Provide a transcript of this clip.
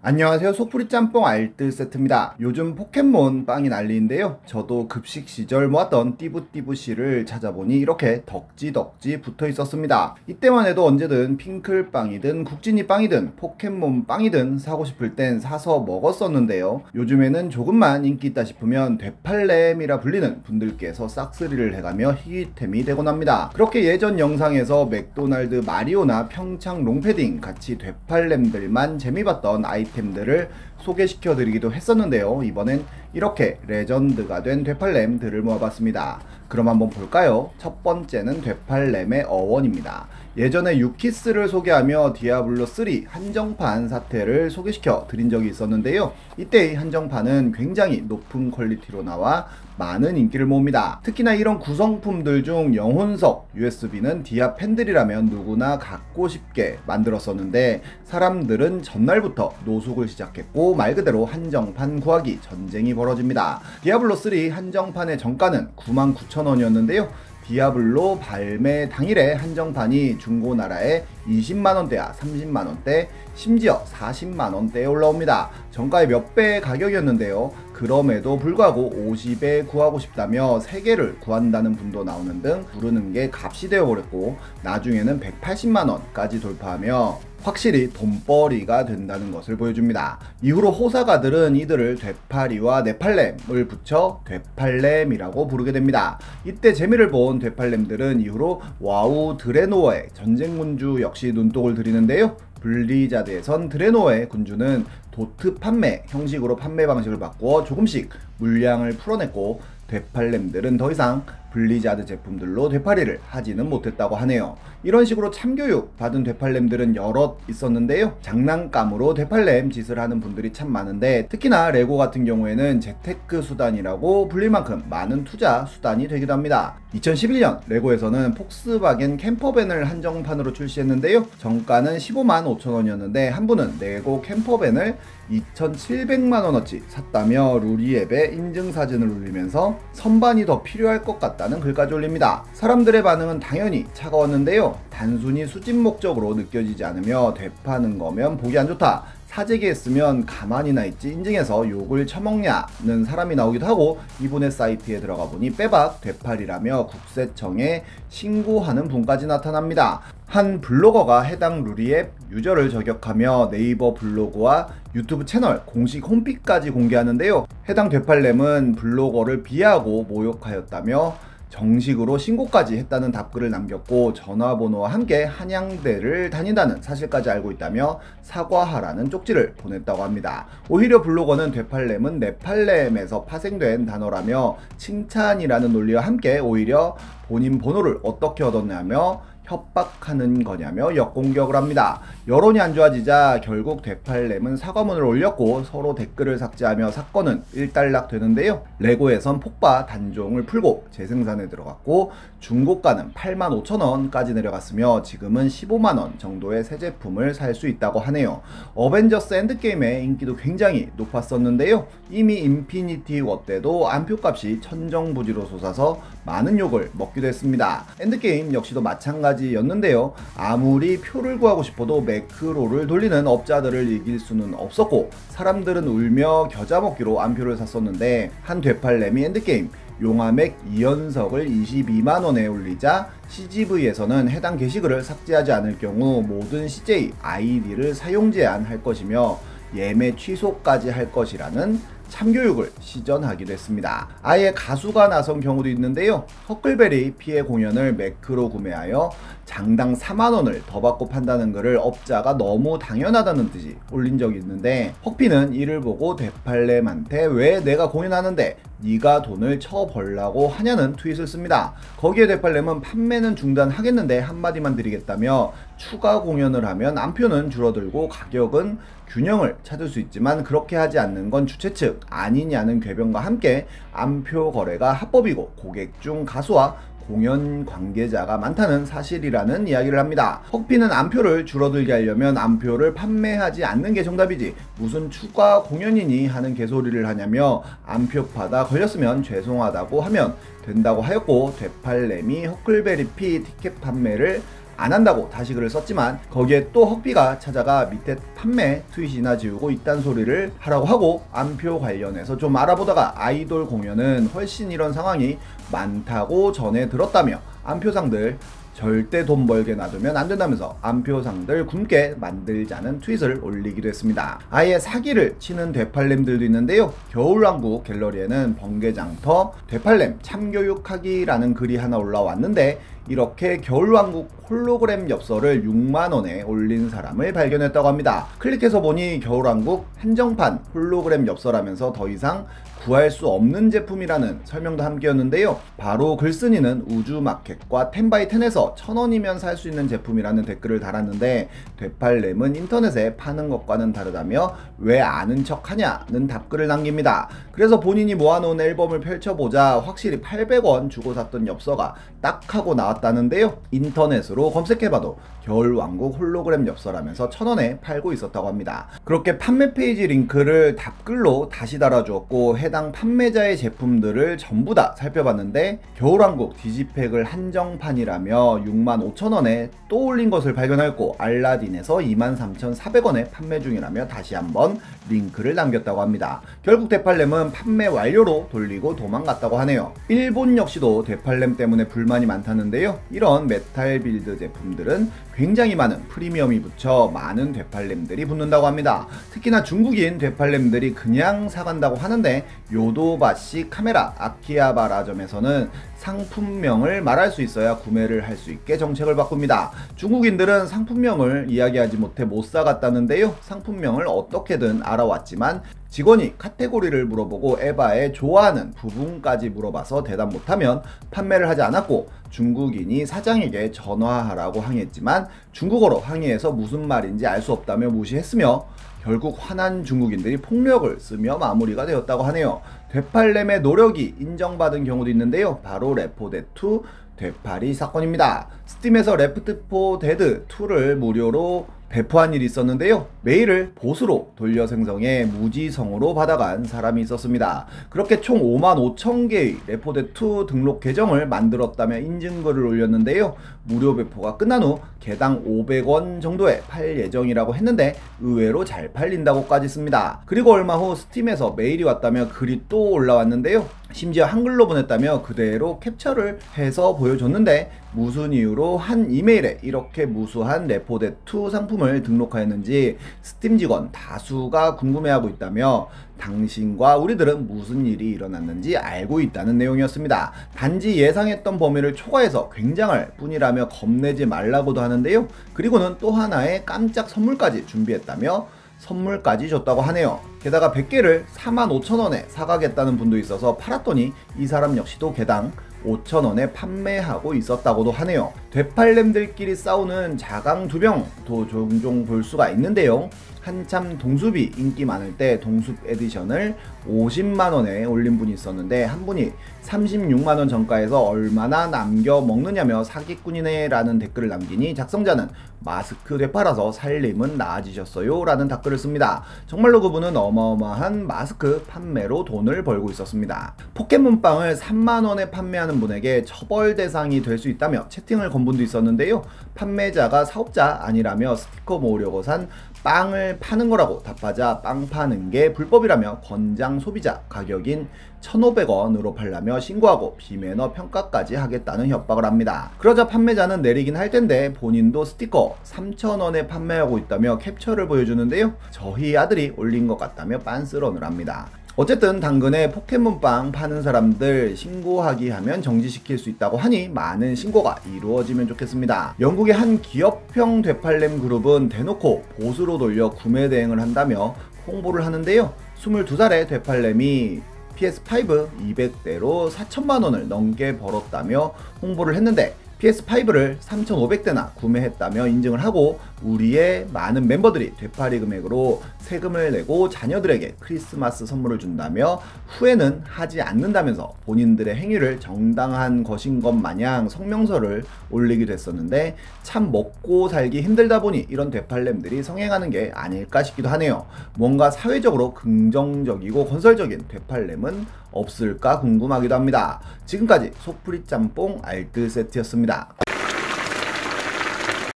안녕하세요. 속풀이 짬뽕 알뜰 세트입니다. 요즘 포켓몬 빵이 난리인데요. 저도 급식 시절 모았던 띠부띠부씨를 찾아보니 이렇게 덕지덕지 붙어 있었습니다. 이때만 해도 언제든 핑클빵이든 국진이 빵이든 포켓몬 빵이든 사고 싶을 땐 사서 먹었었는데요. 요즘에는 조금만 인기 있다 싶으면 되팔렘이라 불리는 분들께서 싹쓸이를 해가며 희귀템이 되곤 합니다. 그렇게 예전 영상에서 맥도날드 마리오나 평창 롱패딩 같이 되팔렘들만 재미봤던 아이템들을 소개시켜 드리기도 했었는데요. 이번엔 이렇게 레전드가 된 되팔렘들을 모아봤습니다. 그럼 한번 볼까요? 첫 번째는 되팔렘의 어원입니다. 예전에 유키스를 소개하며 디아블로3 한정판 사태를 소개시켜 드린 적이 있었는데요. 이때의 한정판은 굉장히 높은 퀄리티로 나와 많은 인기를 모읍니다. 특히나 이런 구성품들 중 영혼석 USB는 디아 팬들이라면 누구나 갖고 싶게 만들었었는데 사람들은 전날부터 노숙을 시작했고 말 그대로 한정판 구하기 전쟁이 벌어집니다. 디아블로3 한정판의 정가는 99,000원이었는데요. 디아블로 발매 당일에 한정판이 중고나라에 20만원대야 30만원대 심지어 40만원대에 올라옵니다. 정가의 몇 배의 가격이었는데요. 그럼에도 불구하고 50에 구하고 싶다며 3개를 구한다는 분도 나오는 등 부르는 게 값이 되어버렸고 나중에는 180만원까지 돌파하며 확실히 돈벌이가 된다는 것을 보여줍니다. 이후로 호사가들은 이들을 되팔이와 네팔렘을 붙여 되팔렘이라고 부르게 됩니다. 이때 재미를 본 되팔렘들은 이후로 와우 드레노어의 전쟁군주 역시 눈독을 들이는데요. 블리자드에선 드레노어의 군주는 도트 판매 형식으로 판매 방식을 바꾸어 조금씩 물량을 풀어냈고 되팔렘들은 더 이상 블리자드 제품들로 되팔이를 하지는 못했다고 하네요. 이런 식으로 참교육 받은 되팔렘들은 여럿 있었는데요. 장난감으로 되팔렘 짓을 하는 분들이 참 많은데 특히나 레고 같은 경우에는 재테크 수단이라고 불릴 만큼 많은 투자 수단이 되기도 합니다. 2011년 레고에서는 폭스바겐 캠퍼밴을 한정판으로 출시했는데요. 정가는 155,500원이었는데 한 분은 레고 캠퍼밴을 2,700만원어치 샀다며 루리앱에 인증사진을 올리면서 선반이 더 필요할 것 같다는 글까지 올립니다. 사람들의 반응은 당연히 차가웠는데요. 단순히 수집 목적으로 느껴지지 않으며 되파는 거면 보기 안 좋다. 사재기에 쓰면 가만히나 있지 인증해서 욕을 처먹냐는 사람이 나오기도 하고 이분의 사이트에 들어가 보니 빼박 되팔이라며 국세청에 신고하는 분까지 나타납니다. 한 블로거가 해당 루리앱 유저를 저격하며 네이버 블로그와 유튜브 채널 공식 홈피까지 공개하는데요. 해당 되팔렘은 블로거를 비하하고 모욕하였다며 정식으로 신고까지 했다는 답글을 남겼고 전화번호와 함께 한양대를 다닌다는 사실까지 알고 있다며 사과하라는 쪽지를 보냈다고 합니다. 오히려 블로거는 되팔렘은 네팔렘에서 파생된 단어라며 칭찬이라는 논리와 함께 오히려 본인 번호를 어떻게 얻었냐며 협박하는 거냐며 역공격을 합니다. 여론이 안 좋아지자 결국 되팔렘은 사과문을 올렸고 서로 댓글을 삭제하며 사건은 일단락되는데요. 레고에선 폭바 단종을 풀고 재생산에 들어갔고 중고가는 85,000원까지 내려갔으며 지금은 15만원 정도의 새 제품을 살 수 있다고 하네요. 어벤져스 엔드게임의 인기도 굉장히 높았었는데요. 이미 인피니티 워 때도 안표값이 천정부지로 솟아서 많은 욕을 먹기도 했습니다. 엔드게임 역시도 마찬가지였는데요. 아무리 표를 구하고 싶어도 매크로를 돌리는 업자들을 이길 수는 없었고 사람들은 울며 겨자 먹기로 안표를 샀었는데 한 되팔렘이 엔드게임 용화맥 2연석을 22만원에 올리자 CGV에서는 해당 게시글을 삭제하지 않을 경우 모든 CJ 아이디를 사용 제한할 것이며 예매 취소까지 할 것이라는 참교육을 시전하기도 했습니다. 아예 가수가 나선 경우도 있는데요. 허클베리 피해 공연을 매크로 구매하여 장당 4만원을 더 받고 판다는 글을 업자가 너무 당연하다는 듯이 올린 적이 있는데 헉피는 이를 보고 되팔렘한테 왜 내가 공연하는데 네가 돈을 쳐벌라고 하냐는 트윗을 씁니다. 거기에 되팔렘은 판매는 중단하겠는데 한마디만 드리겠다며 추가 공연을 하면 안표는 줄어들고 가격은 균형을 찾을 수 있지만 그렇게 하지 않는 건 주최 측 아니냐는 궤변과 함께 안표 거래가 합법이고 고객 중 가수와 공연 관계자가 많다는 사실이라는 이야기를 합니다. 헉피는 안표를 줄어들게 하려면 안표를 판매하지 않는 게 정답이지 무슨 추가 공연이니 하는 개소리를 하냐며 안표파다 걸렸으면 죄송하다고 하면 된다고 하였고 되팔렘이 허클베리 피 티켓 판매를 안 한다고 다시 글을 썼지만 거기에 또 헉비가 찾아가 밑에 판매 트윗이나 지우고 이딴 소리를 하라고 하고 안표 관련해서 좀 알아보다가 아이돌 공연은 훨씬 이런 상황이 많다고 전해 들었다며 안표상들 절대 돈 벌게 놔두면 안 된다면서 안표상들 굶게 만들자는 트윗을 올리기도 했습니다. 아예 사기를 치는 되팔렘들도 있는데요. 겨울왕국 갤러리에는 번개장터 되팔렘 참교육하기라는 글이 하나 올라왔는데 이렇게 겨울왕국 홀로그램 엽서를 6만원에 올린 사람을 발견했다고 합니다. 클릭해서 보니 겨울왕국 한정판 홀로그램 엽서라면서 더 이상 구할 수 없는 제품이라는 설명도 함께였는데요. 바로 글쓴이는 우주마켓과 10x10에서 1000원이면 살 수 있는 제품이라는 댓글을 달았는데 되팔렘은 인터넷에 파는 것과는 다르다며 왜 아는 척 하냐는 답글을 남깁니다. 그래서 본인이 모아놓은 앨범을 펼쳐보자 확실히 800원 주고 샀던 엽서가 딱 하고 나왔다는데요. 인터넷으로 검색해봐도 겨울왕국 홀로그램 엽서라면서 1000원에 팔고 있었다고 합니다. 그렇게 판매 페이지 링크를 답글로 다시 달아주었고 해당 판매자의 제품들을 전부 다 살펴봤는데 겨울왕국 디지팩을 한정판이라며 65,000원에 또 올린 것을 발견했고 알라딘에서 23,400원에 판매 중이라며 다시 한번 링크를 남겼다고 합니다. 결국 되팔렘은 판매 완료로 돌리고 도망갔다고 하네요. 일본 역시도 되팔렘 때문에 불만이 많다는데요. 이런 메탈 빌드 제품들은 굉장히 많은 프리미엄이 붙여 많은 되팔렘들이 붙는다고 합니다. 특히나 중국인 되팔렘들이 그냥 사간다고 하는데 요도바시 카메라 아키하바라점에서는 상품명을 말할 수 있어야 구매를 할 수 있게 정책을 바꿉니다. 중국인들은 상품명을 이야기하지 못해 못 사갔다는데요. 상품명을 어떻게든 알아왔지만 직원이 카테고리를 물어보고 에바의 좋아하는 부분까지 물어봐서 대답 못하면 판매를 하지 않았고 중국인이 사장에게 전화하라고 항의했지만 중국어로 항의해서 무슨 말인지 알 수 없다며 무시했으며 결국 화난 중국인들이 폭력을 쓰며 마무리가 되었다고 하네요. 되팔렘의 노력이 인정받은 경우도 있는데요. 바로 레포데드 되팔이 사건입니다. 스팀에서 레프트 포 데드 2를 무료로 배포한 일이 있었는데요. 메일을 보스로 돌려 생성해 무지성으로 받아간 사람이 있었습니다. 그렇게 총 55,000개의 레포데드2 등록 계정을 만들었다며 인증글을 올렸는데요. 무료 배포가 끝난 후 개당 500원 정도에 팔 예정이라고 했는데 의외로 잘 팔린다고까지 씁니다. 그리고 얼마 후 스팀에서 메일이 왔다며 글이 또 올라왔는데요. 심지어 한글로 보냈다며 그대로 캡처를 해서 보여줬는데 무슨 이유로 한 이메일에 이렇게 무수한 레포데드2 상품을 등록하였는지 스팀 직원 다수가 궁금해하고 있다며 당신과 우리들은 무슨 일이 일어났는지 알고 있다는 내용이었습니다. 단지 예상했던 범위를 초과해서 굉장할 뿐이라며 겁내지 말라고도 하는데요. 그리고는 또 하나의 깜짝 선물까지 준비했다며 선물까지 줬다고 하네요. 게다가 100개를 45,000원에 사가겠다는 분도 있어서 팔았더니 이 사람 역시도 개당 5,000원에 판매하고 있었다고도 하네요. 되팔렘들끼리 싸우는 자강두병도 종종 볼 수가 있는데요. 한참 동숲이 인기 많을 때 동숲 에디션을 50만원에 올린 분이 있었는데 한 분이 36만원 정가에서 얼마나 남겨 먹느냐며 사기꾼이네 라는 댓글을 남기니 작성자는 마스크 되팔아서 살림은 나아지셨어요 라는 댓글을 씁니다. 정말로 그분은 어마어마한 마스크 판매로 돈을 벌고 있었습니다. 포켓몬빵을 3만원에 판매하는 분에게 처벌 대상이 될 수 있다며 채팅을 건 분도 있었는데요. 판매자가 사업자 아니라며 스티커 모으려고 산 빵을 파는 거라고 답하자 빵 파는 게 불법이라며 권장 소비자 가격인 1,500원으로 팔라며 신고하고 비매너 평가까지 하겠다는 협박을 합니다. 그러자 판매자는 내리긴 할 텐데 본인도 스티커 3,000원에 판매하고 있다며 캡처를 보여주는데요. 저희 아들이 올린 것 같다며 빤스런을 합니다. 어쨌든 당근에 포켓몬빵 파는 사람들 신고하기 하면 정지시킬 수 있다고 하니 많은 신고가 이루어지면 좋겠습니다. 영국의 한 기업형 되팔렘 그룹은 대놓고 보수로 돌려 구매 대행을 한다며 홍보를 하는데요. 22살의 되팔렘이 PS5 200대로 4천만원을 넘게 벌었다며 홍보를 했는데 PS5를 3,500대나 구매했다며 인증을 하고 우리의 많은 멤버들이 되팔이 금액으로 세금을 내고 자녀들에게 크리스마스 선물을 준다며 후회는 하지 않는다면서 본인들의 행위를 정당한 것인 것 마냥 성명서를 올리기도 했었는데 참 먹고 살기 힘들다 보니 이런 되팔렘들이 성행하는 게 아닐까 싶기도 하네요. 뭔가 사회적으로 긍정적이고 건설적인 되팔렘은 없을까 궁금하기도 합니다. 지금까지 속풀이 짬뽕 알뜰 세트였습니다.